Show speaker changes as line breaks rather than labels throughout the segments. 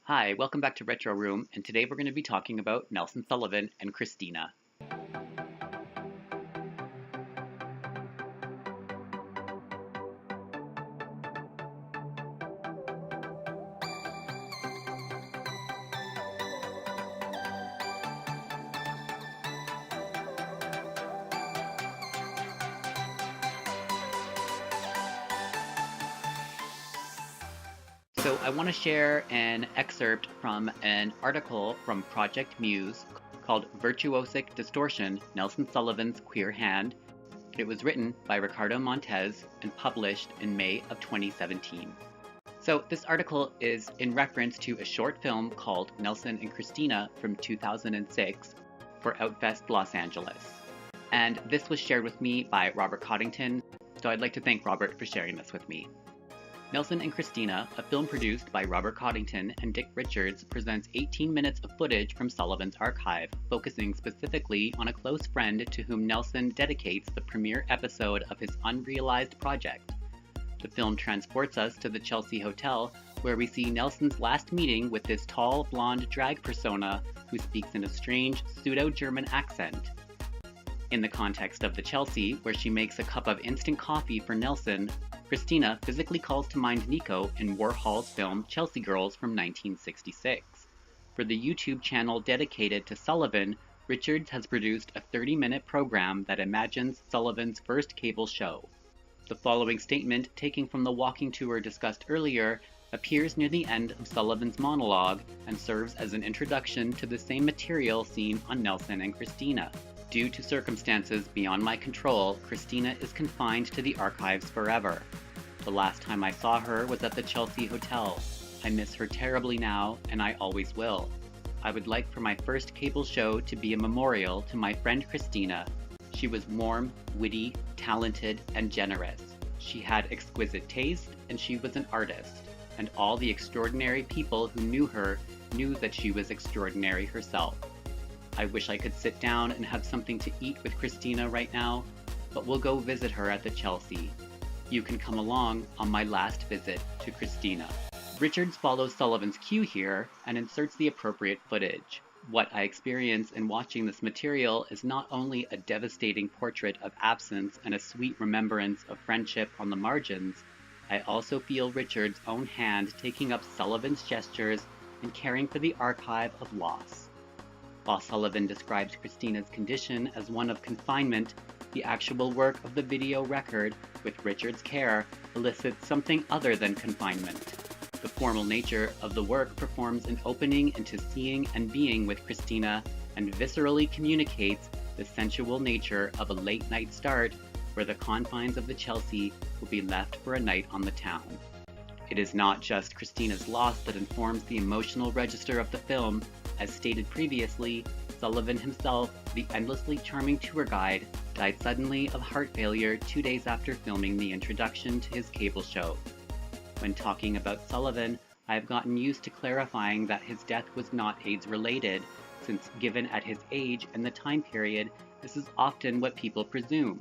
Hi, welcome back to Retro Room, and today we're going to be talking about Nelson Sullivan and Christina. So I want to share an excerpt from an article from Project Muse called Virtuosic Distortion, Nelson Sullivan's Queer Hand. It was written by Ricardo Montes and published in May of 2017. So this article is in reference to a short film called Nelson and Christina from 2006 for Outfest Los Angeles. And this was shared with me by Robert Coddington, so I'd like to thank Robert for sharing this with me. Nelson and Christina, a film produced by Robert Coddington and Dick Richards, presents 18 minutes of footage from Sullivan's archive, focusing specifically on a close friend to whom Nelson dedicates the premiere episode of his unrealized project. The film transports us to the Chelsea Hotel, where we see Nelson's last meeting with this tall, blonde drag persona who speaks in a strange, pseudo-German accent. In the context of the Chelsea, where she makes a cup of instant coffee for Nelson, Christina physically calls to mind Nico in Warhol's film Chelsea Girls from 1966. For the YouTube channel dedicated to Sullivan, Richards has produced a 30-minute program that imagines Sullivan's first cable show. The following statement, taken from the walking tour discussed earlier, appears near the end of Sullivan's monologue and serves as an introduction to the same material seen on Nelson and Christina. Due to circumstances beyond my control, Christina is confined to the archives forever. The last time I saw her was at the Chelsea Hotel. I miss her terribly now, and I always will. I would like for my first cable show to be a memorial to my friend Christina. She was warm, witty, talented, and generous. She had exquisite taste, and she was an artist. And all the extraordinary people who knew her knew that she was extraordinary herself. I wish I could sit down and have something to eat with Christina right now, but we'll go visit her at the Chelsea. You can come along on my last visit to Christina. Richards follows Sullivan's cue here and inserts the appropriate footage. What I experience in watching this material is not only a devastating portrait of absence and a sweet remembrance of friendship on the margins, I also feel Richards' own hand taking up Sullivan's gestures and caring for the archive of loss. While Sullivan describes Christina's condition as one of confinement, the actual work of the video record, with Richard's care, elicits something other than confinement. The formal nature of the work performs an opening into seeing and being with Christina and viscerally communicates the sensual nature of a late-night start where the confines of the Chelsea will be left for a night on the town. It is not just Christina's loss that informs the emotional register of the film. As stated previously, Sullivan himself, the endlessly charming tour guide, died suddenly of heart failure 2 days after filming the introduction to his cable show. When talking about Sullivan, I have gotten used to clarifying that his death was not AIDS-related, since given at his age and the time period, this is often what people presume.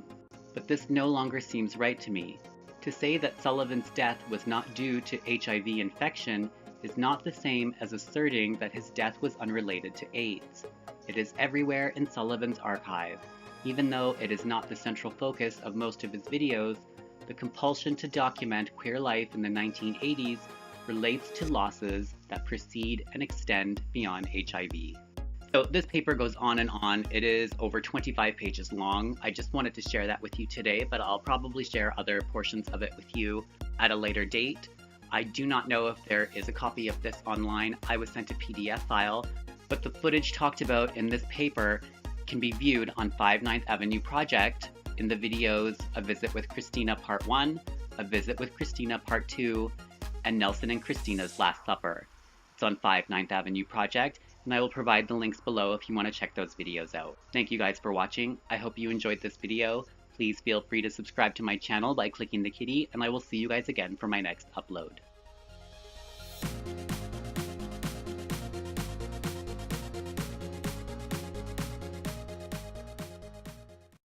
But this no longer seems right to me. To say that Sullivan's death was not due to HIV infection is not the same as asserting that his death was unrelated to AIDS. It is everywhere in Sullivan's archive. Even though it is not the central focus of most of his videos, the compulsion to document queer life in the 1980s relates to losses that precede and extend beyond HIV. So this paper goes on and on. It is over 25 pages long. I just wanted to share that with you today, but I'll probably share other portions of it with you at a later date. I do not know if there is a copy of this online. I was sent a PDF file, but the footage talked about in this paper can be viewed on 5 9th Avenue Project in the videos A Visit with Christina Part 1, A Visit with Christina Part 2, and Nelson and Christina's Last Supper. It's on 5 9th Avenue Project, and I will provide the links below if you want to check those videos out. Thank you guys for watching. I hope you enjoyed this video. Please feel free to subscribe to my channel by clicking the kitty, and I will see you guys again for my next upload.